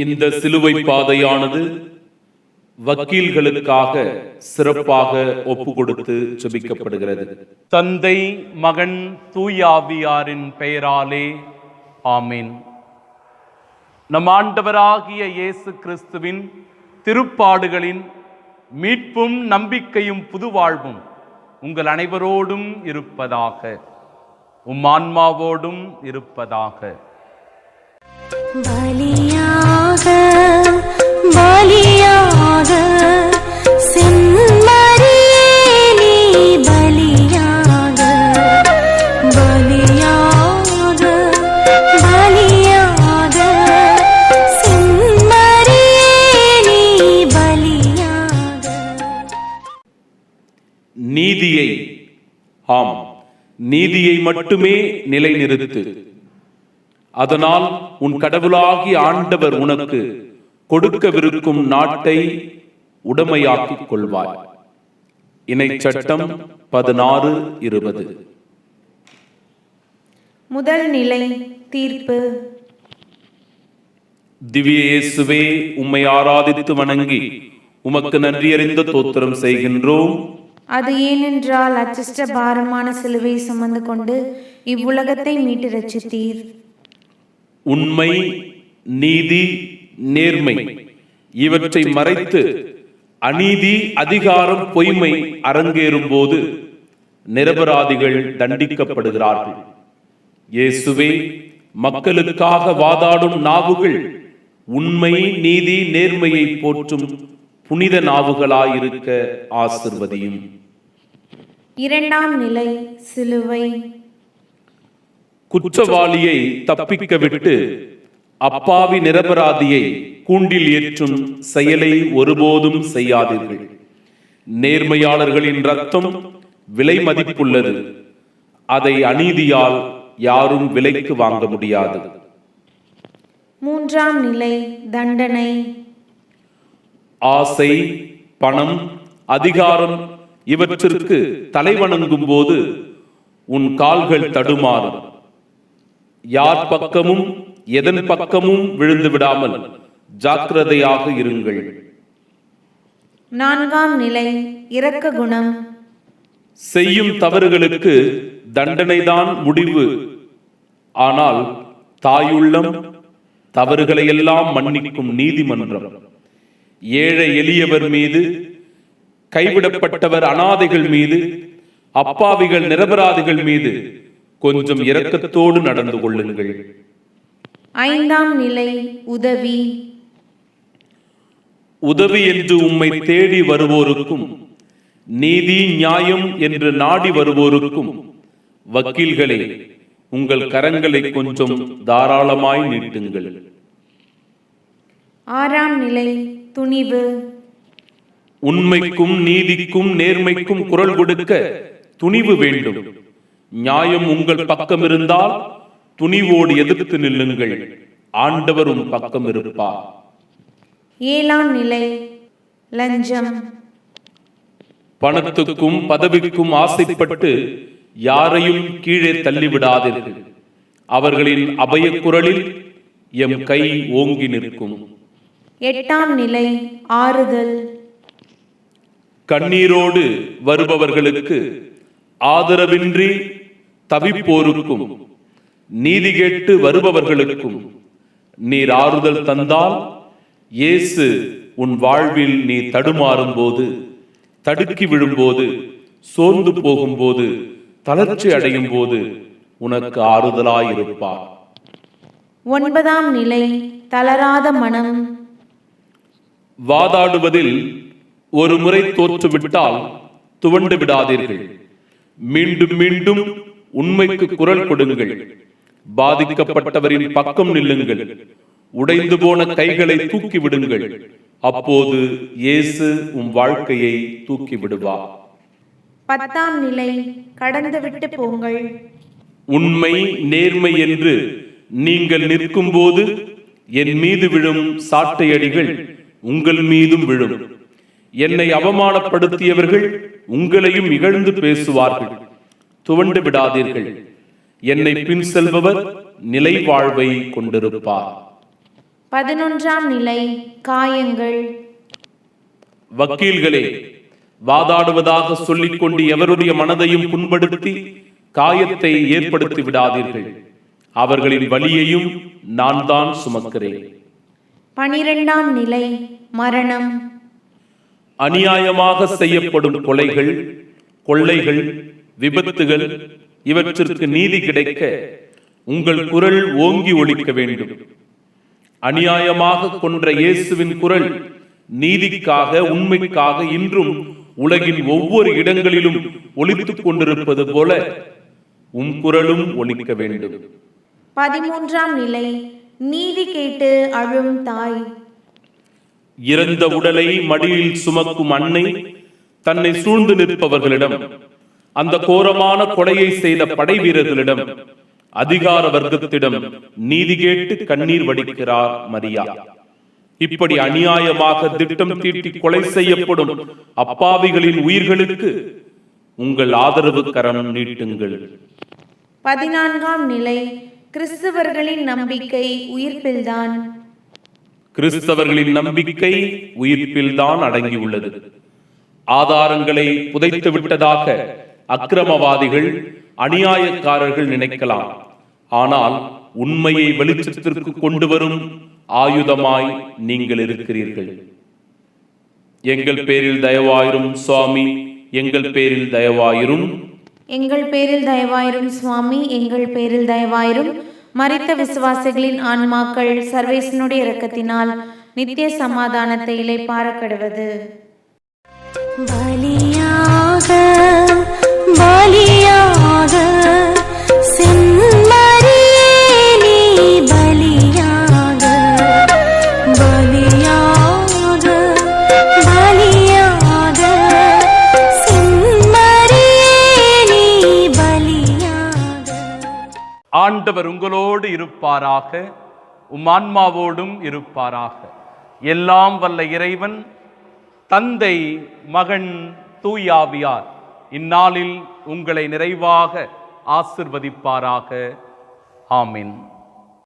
இந்த சிலுவை பாதையானது வக்கீல்களுக்காக சிறப்பாக ஒப்பு கொடுத்து ஜெபிக்கப்படுகிறது. தந்தை, மகன், தூயாவியாரின் பெயராலே ஆமீன். நம் ஆண்டவராகிய இயேசு கிறிஸ்துவின் திருப்பாடுகளின் மீட்பும் நம்பிக்கையும் புதுவாழ்வும் உங்கள் அனைவரோடும் இருப்பதாக, உம் ஆன்மாவோடும் இருப்பதாக. பலியாக பலியாக செம்மறியே நீ பலியாக பலியாக பலியாக செம்மறியே நீ பலியாக. நீதியை, ஆம், நீதியை மட்டுமே நிலைநிறுத்து. அதனால் உன் கடவுளாகிய ஆண்டவர் உனக்கு கொடுக்கவிருக்கும் நாட்டை உடைமையாக்கிக் கொள்வாய். இணைச்சட்டம் 16:20. முதல் நிலை தீர்ப்பு. திவ்ய இயேசுவே, உம்மை ஆராதித்து வணங்கி உமக்கு நன்றியறிந்த தோத்திரம் செய்கின்றோம். அது ஏனென்றால் அச்சிஷ்ட பாரமான சிலுவை சுமந்து கொண்டு இவ்வுலகத்தை மீட்டு ரட்சித்தீர். உண்மை, நீதி, நேர்மை இவற்றை மறைத்து அநீதி, அதிகாரம், பொய்மை அரங்கேறும் போது நிரபராதிகள் தண்டிக்கப்படுகிறார்கள். இயேசுவே, மக்களுக்காக வாதாடும் நாவுகள் உண்மை, நீதி, நேர்மையை போற்றும் புனித நாவுகளாயிருக்க ஆசிர்வதியும். இரண்டாம் நிலை சிலுவை. குற்றவாளியை தப்பிக்க விட்டு அப்பாவி நிரபராதியை கூண்டில் ஏற்றும் செயலை ஒருபோதும் செய்யாதீர்கள். நேர்மையாளர்களின் இரத்தம் விலை மதிப்புள்ளது. அதை அநீதியால் யாரும் விலைக்கு வாங்க முடியாது. மூன்றாம் நிலை தண்டனை. ஆசை, பணம், அதிகாரம் இவற்றிற்கு தலைவணங்கும் போது உன் கால்கள் தடுமாறும். யார் பக்கமும் எதன் பக்கமும் விழுந்து விடாமல் ஜாக்கிரதையாக இருங்கள். நான்காம் நிலை இரக்க குணம். செய்யும் தவறுகளுக்கு தண்டனைதான் முடிவு. ஆனால் தாயுள்ளம் தவறுகளை எல்லாம் மன்னிக்கும் நீதிமன்றம். ஏழை எளியவர் மீது, கைவிடப்பட்டவர் அனாதைகள் மீது, அப்பாவிகள் நிரபராதிகள் மீது கொஞ்சம் இரக்கத்தோடு நடந்து கொள்ளுங்கள். ஐந்தாம் நிலை உதவி. உதவி என்று உம்மை தேடி வருவோருக்கும், நீதி, நியாயம் என்று நாடி வருவோருக்கும் வக்கீல்களே, உங்கள் கரங்களை கொஞ்சம் தாராளமாய் நீட்டுங்கள். ஆறாம் நிலை துணிவு. உண்மைக்கும், நீதிக்கும், நேர்மைக்கும் குரல் கொடுக்க துணிவு வேண்டும். நியாயம் உங்கள் பக்கம் இருந்தால் துணிவோடு எதிர்த்து நில்லுங்கள். ஆண்டவர் உன் பக்கம் இருப்பார். ஏழாம் நிலை லஞ்சம். பணத்துக்கும் பதவிக்கும் ஆசைப்பட்டு யாரையும் கீழே தள்ளிவிடாதீர்கள். அவர்களின் அபய குரலில் எம் கை ஓங்கி நிற்கும். எட்டாம் நிலை ஆறுதல். கண்ணீரோடு வருபவர்களுக்கு, ஆதரவின்றி தவிப்போருக்கும், நீதி கேட்டு வருபவர்களுக்கும் நீர் ஆறுதல் தந்தால், இயேசு உன் வாழ்வில் நீ தடுமாறும் போது, தடுக்கி விழும்போது, சோர்ந்து போகும்போது, தளர்ச்சி அடையும் போது உனக்கு ஆறுதலாயிருப்பார். ஒன்பதாம் நிலை தளராத மனம். வாதாடுவதில் ஒரு முறை தோற்றுவிட்டால் துவண்டு விடாதீர்கள். மீண்டும் மீண்டும் உண்மைக்கு குரல் கொடுங்கள். பாதிக்கப்பட்டவரின் பக்கம் நில்லுங்கள். உடைந்து போன கைகளை தூக்கி விடுங்கள். அப்போது இயேசு உம் வாழ்க்கையை தூக்கி விடுவார். பத்தாம் நிலை கடந்துவிட்டு போங்கள். உண்மை, நேர்மை என்று நீங்கள் நிற்கும் போது என் மீது விழும் சாட்டையடிகள் உங்கள் மீதும் விழும். என்னை அவமானப்படுத்தியவர்கள் உங்களையும் இகழ்ந்து பேசுவார்கள். துவண்டு விடாதீர்கள். என்னை பின் செல்பவர் நிலை வாழ்வை கொண்டிருப்பார். 11ஆம் நிலை காயங்கள். வக்கீல்களே, வாதாடுவதாக சொல்லிக் கொண்டு எவருடைய மனதையும் புண்படுத்தி காயத்தை ஏற்படுத்தி விடாதீர்கள். அவர்களின் வலியையும் நான் தான் சுமக்கிறேன். 12ஆம் நிலை மரணம். அநியாயமாக செய்யப்படும் கொலைகள், கொள்ளைகள், விபத்துகள் இவற்றிற்கு நீதி கிடைக்க உங்கள் குரல் ஓங்கி ஒலிக்க வேண்டும். அநியாயமாக கொன்ற இயேசுவின் குரல் நீதிக்காக, உண்மைக்காக இன்றும் உலகின் ஒவ்வொரு இடங்களிலும் ஒலித்துக் கொண்டிருப்பது போல உம் குரலும் ஒலிக்க வேண்டும். 13ஆம் நிலை நீதி கேட்டு அழும் தாய். இறந்த உடலை மடியில் சுமக்கும் அன்னை தன்னை சூழ்ந்து நிற்பவர்களிடம், அந்த கோரமான கொலையை செய்த படை வீரர்களிடம், அதிகார வர்க்கத்திடம் நீதி கேட்டு கண்ணீர் வடிக்கிறார் மரியா. இப்படி அநியாயமாக திட்டம் தீட்டி கொலை செய்யப்படும் அப்பாவிகளின் உயிர்களுக்கு உங்கள் ஆதரவு கரம் நீட்டுங்கள். 14ஆம் நிலை கிறிஸ்தவர்களின் நம்பிக்கை உயிர்ப்பில்தான். கிறிஸ்தவர்களின் நம்பிக்கை உயிர்ப்பில்தான் அடங்கியுள்ளது. ஆதாரங்களை புதைத்து விட்டதாக அக்கிரமவாதிகள், அநியாயக்காரர்கள் நினைக்கலாம். ஆனால் உண்மையை வெளிச்சத்திற்கு கொண்டு வரும் ஆயுதமாய் நீங்கள் இருக்கிறீர்கள். எங்கள் பேரில் தயவாயிரும் சுவாமி, எங்கள் பேரில் தயவாயிரும். எங்கள் பேரில் தயவாயிரும் சுவாமி, எங்கள் பேரில் தயவாயிரும். மரித்த விசுவாசிகளின் ஆன்மாக்கள் சர்வேசனுடைய இரக்கத்தினால் நித்திய சமாதானத்தை இளைப்பாற கடவது. பலியாக பலியாக செம்மறியே நீ பலியாக பலியாக பலியாக செம்மறியே நீ பலியாக. ஆண்டவர் உங்களோடு இருப்பாராக, உம் ஆன்மாவோடும் இருப்பாராக. எல்லாம் வல்ல இறைவன் தந்தை, மகன், தூயாவியார் இந்நாளில் உங்களை நிறைவாக ஆசிர்வதிப்பாராக. ஆமென்.